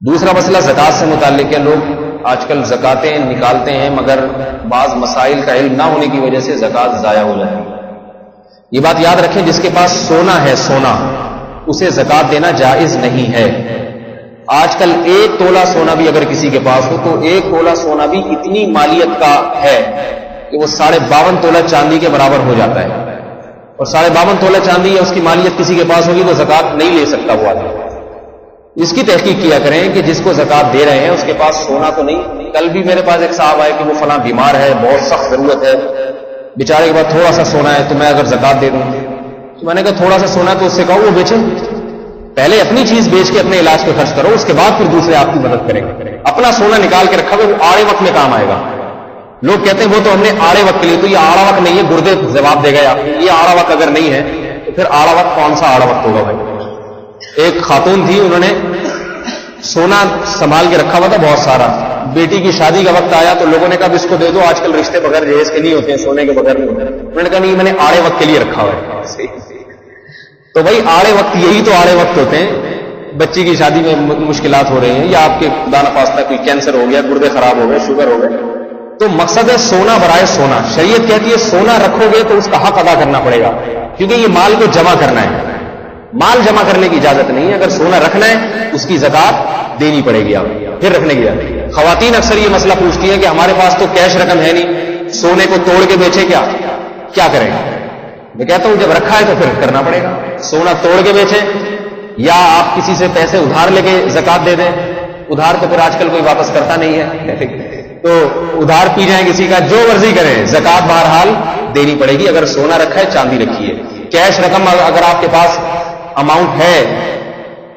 دوسرا مسئلہ زکوٰۃ سے متعلق ہے. لوگ آج کل زکاتیں نکالتے ہیں مگر بعض مسائل کا علم نہ ہونے کی وجہ سے زکوٰۃ ضائع ہو جاتی ہے. یہ بات یاد رکھیں، جس کے پاس سونا ہے، سونا، اسے زکوٰۃ دینا جائز نہیں ہے. آج کل 1 تولہ سونا بھی اگر کسی کے پاس ہو تو 1 تولہ سونا بھی اتنی مالیت کا ہے کہ وہ 52.5 تولہ چاندی کے برابر ہو جاتا ہے. اور 52.5 تولہ چاندی یا اس کی مالیت کسی کے پاس ہوگی تو زکوٰۃ نہیں لے سکتا وہ آدمی. اس کی تحقیق کیا کریں کہ جس کو زکوٰۃ دے رہے ہیں اس کے پاس سونا تو نہیں. کل بھی میرے پاس ایک صاحب آئے کہ وہ فلاں بیمار ہے، بہت سخت ضرورت ہے، بیچارے کے پاس تھوڑا سا سونا ہے، تو میں اگر زکوٰۃ دے دوں تو میں نے کہا تھوڑا سا سونا ہے تو اس سے کہو وہ بیچے. پہلے اپنی چیز بیچ کے اپنے علاج پہ خرچ کرو، اس کے بعد پھر دوسرے آپ کی مدد کریں گے. اپنا سونا نکال کے رکھا وہ آڑے وقت میں کام آئے گا. لوگ کہتے ہیں وہ تو ہم نے آڑے وقت کے لیے، تو یہ آڑا وقت نہیں ہے، گردے جواب دے گئے آپ. یہ آڑا وقت اگر نہیں ہے تو پھر آڑا وقت کون سا آڑا وقت ہوگا بھائی؟ ایک خاتون تھی، انہوں نے سونا سنبھال کے رکھا ہوا تھا بہت سارا. بیٹی کی شادی کا وقت آیا تو لوگوں نے کہا اس کو دے دو، آج کل رشتے بغیر جہیز کے نہیں ہوتے ہیں، سونے کے بغیر نہیں ہوتے. انہوں نے کہا نہیں، میں نے آڑے وقت کے لیے رکھا ہوا ہے. تو بھائی آڑے وقت یہی تو آڑے وقت ہوتے ہیں. بچی کی شادی میں مشکلات ہو رہی ہیں، یا آپ کے خدا نخواستہ کوئی کینسر ہو گیا، گردے خراب ہو گئے، شوگر ہو گئے، تو مقصد ہے سونا برائے سونا. شریعت کہتی ہے سونا رکھو گے تو اس کا حق ادا کرنا پڑے گا، کیونکہ یہ مال کو جمع کرنا ہے. مال جمع کرنے کی اجازت نہیں ہے. اگر سونا رکھنا ہے اس کی زکوٰۃ دینی پڑے گی، آپ پھر رکھنے کی اجازت. خواتین اکثر یہ مسئلہ پوچھتی ہیں کہ ہمارے پاس تو کیش رقم ہے نہیں، سونے کو توڑ کے بیچے کیا کریں؟ میں کہتا ہوں جب رکھا ہے تو پھر کرنا پڑے گا. سونا توڑ کے بیچے یا آپ کسی سے پیسے ادھار لے کے زکوٰۃ دے دیں. ادھار تو پھر آج کل کوئی واپس کرتا نہیں ہے، تو ادھار پی جائیں کسی کا، جو مرضی کریں، زکوٰۃ بہرحال دینی پڑے گی. اگر سونا رکھا ہے، چاندی رکھی ہے. کیش رقم اگر آپ کے پاس اماؤنٹ ہے،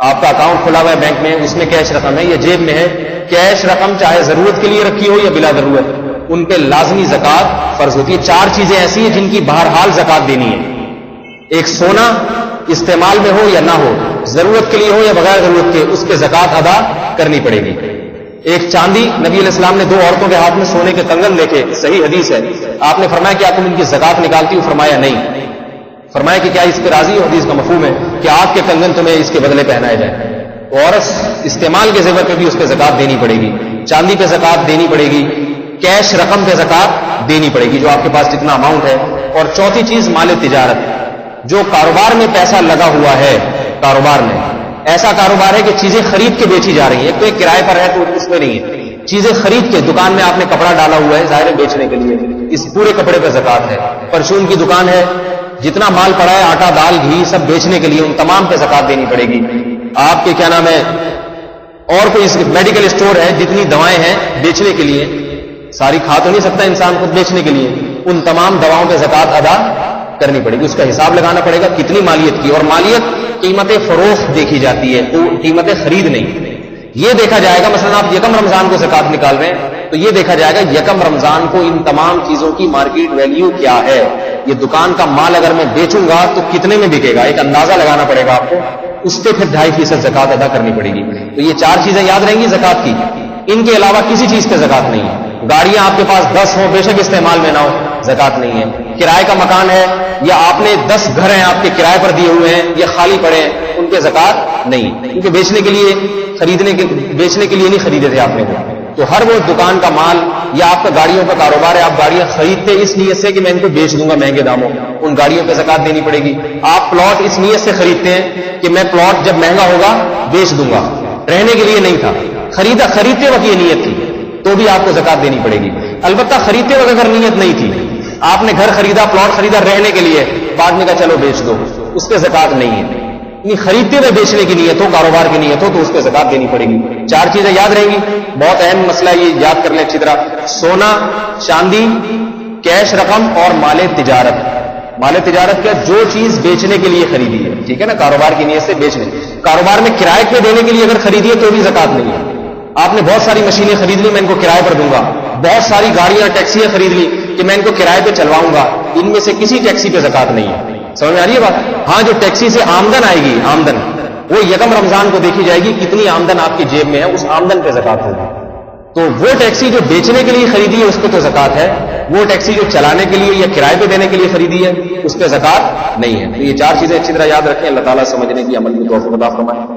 آپ کا اکاؤنٹ کھلا ہوا ہے بینک میں، اس میں کیش رقم ہے یا جیب میں ہے، کیش رقم چاہے ضرورت کے لیے رکھی ہو یا بلا ضرورت، ان پہ لازمی زکوٰۃ فرض ہوتی ہے. 4 چیزیں ایسی ہیں جن کی بہرحال زکوٰۃ دینی ہے. ایک سونا استعمال میں ہو یا نہ ہو، ضرورت کے لیے ہو یا بغیر ضرورت کے، اس پہ زکوٰۃ ادا کرنی پڑے گی. ایک چاندی، نبی علیہ السلام نے 2 عورتوں کے ہاتھ میں سونے کے کنگن دیکھے، صحیح حدیث ہے. آپ نے فرمایا کیا تم ان کی زکوٰۃ نکالتی ہو؟ فرمایا نہیں. فرمایا کہ کیا اس پہ راضی ہو؟ حدیث کا مفہوم ہے کہ آپ کے کنگن تمہیں اس کے بدلے پہنائے جائیں. عورت استعمال کے زیور پہ بھی اس پہ زکوٰۃ دینی پڑے گی. چاندی پہ زکوٰۃ دینی پڑے گی. کیش رقم پہ زکوٰۃ دینی پڑے گی جو آپ کے پاس جتنا اماؤنٹ ہے. اور چوتھی چیز مال تجارت، جو کاروبار میں پیسہ لگا ہوا ہے، کاروبار میں ایسا کاروبار ہے کہ چیزیں خرید کے بیچی جا رہی ہیں. ایک تو ایک کرائے پر ہے تو اس میں نہیں ہے، چیزیں خرید کے، دکان میں آپ نے کپڑا ڈالا ہوا ہے ظاہر ہے بیچنے کے لیے، اس پورے کپڑے پہ زکوٰۃ ہے. پرچون کی دکان ہے، جتنا مال پڑا ہے، آٹا دال گھی سب بیچنے کے لیے، ان تمام پہ زکوٰۃ دینی پڑے گی. آپ کے کیا نام ہے، اور کوئی میڈیکل اسٹور ہے، جتنی دوائیں ہیں بیچنے کے لیے، ساری کھا تو نہیں سکتا انسان خود بیچنے کے لیے، ان تمام دواؤں پہ زکوٰۃ ادا کرنی پڑے گی. اس کا حساب لگانا پڑے گا کتنی مالیت کی. اور مالیت قیمت فروخت دیکھی جاتی ہے، تو قیمت خرید نہیں. یہ دیکھا جائے گا، مثلا آپ یکم رمضان کو زکوٰۃ نکال رہے ہیں تو یہ دیکھا جائے گا یکم رمضان کو ان تمام چیزوں کی مارکیٹ ویلیو کیا ہے. یہ دکان کا مال اگر میں بیچوں گا تو کتنے میں بکے گا، ایک اندازہ لگانا پڑے گا آپ کو. اس پہ پھر 2.5% زکوٰۃ ادا کرنی پڑے گی. تو یہ 4 چیزیں یاد رہیں گی زکوٰۃ کی. ان کے علاوہ کسی چیز پہ زکوٰۃ نہیں ہے. گاڑیاں آپ کے پاس 10 ہوں، بے شک استعمال میں نہ ہو، زکوٰۃ نہیں ہے. کرائے کا مکان ہے یا آپ نے 10 گھر ہیں آپ کے کرائے پر دیے ہوئے ہیں یا خالی پڑے ہیں، ان پہ زکوٰۃ نہیں، کیونکہ بیچنے کے لیے نہیں خریدے تھے آپ نے. تو ہر وہ دکان کا مال یا آپ کا گاڑیوں کا کاروبار ہے، آپ گاڑیاں خریدتے اس نیت سے کہ میں ان کو بیچ دوں گا مہنگے داموں، ان گاڑیوں پہ زکوٰۃ دینی پڑے گی. آپ پلاٹ اس نیت سے خریدتے ہیں کہ میں پلاٹ جب مہنگا ہوگا بیچ دوں گا، رہنے کے لیے نہیں تھا، خریدتے وقت یہ نیت تھی تو بھی آپ کو زکوٰۃ دینی پڑے گی. البتہ خریدتے وقت اگر نیت نہیں تھی، آپ نے گھر خریدا، پلاٹ خریدا رہنے کے لیے، بعد میں کہا چلو بیچ دو، اس پہ زکوٰۃ نہیں ہے. خریدتے ہوئے بیچنے کی نیت ہو، کاروبار کی نیت ہو تو اس پہ زکوٰۃ دینی پڑے گی. 4 چیزیں یاد رہیں گی. بہت اہم مسئلہ یہ یاد کر لیں اچھی طرح، سونا، چاندی، کیش رقم اور مال تجارت. مال تجارت کیا؟ جو چیز بیچنے کے لیے خریدی ہے، ٹھیک ہے نا، کاروبار کی نیت سے بیچنے. کاروبار میں کرائے پہ دینے کے لیے اگر خریدی ہے تو بھی زکوٰۃ نہیں ہے. آپ نے بہت ساری مشینیں خرید لی، میں ان کو کرائے پر دوں گا. بہت ساری گاڑیاں، ٹیکسیاں خرید لی کہ میں ان کو کرائے پہ چلواؤں گا، ان میں سے کسی ٹیکسی پہ زکوٰۃ نہیں ہے. سمجھ میں آ رہی ہے بات؟ ہاں، جو ٹیکسی سے آمدن آئے گی، آمدن وہ یکم رمضان کو دیکھی جائے گی کتنی آمدن آپ کی جیب میں ہے، اس آمدن پہ زکوٰۃ ہوگی. تو وہ ٹیکسی جو بیچنے کے لیے خریدی ہے اس پہ تو زکوٰۃ ہے، وہ ٹیکسی جو چلانے کے لیے یا کرائے پہ دینے کے لیے خریدی ہے اس پہ زکوٰۃ نہیں ہے. تو یہ 4 چیزیں اچھی طرح یاد رکھیں. اللہ تعالیٰ سمجھنے کی، عمل کی توفیق عطا فرمائے.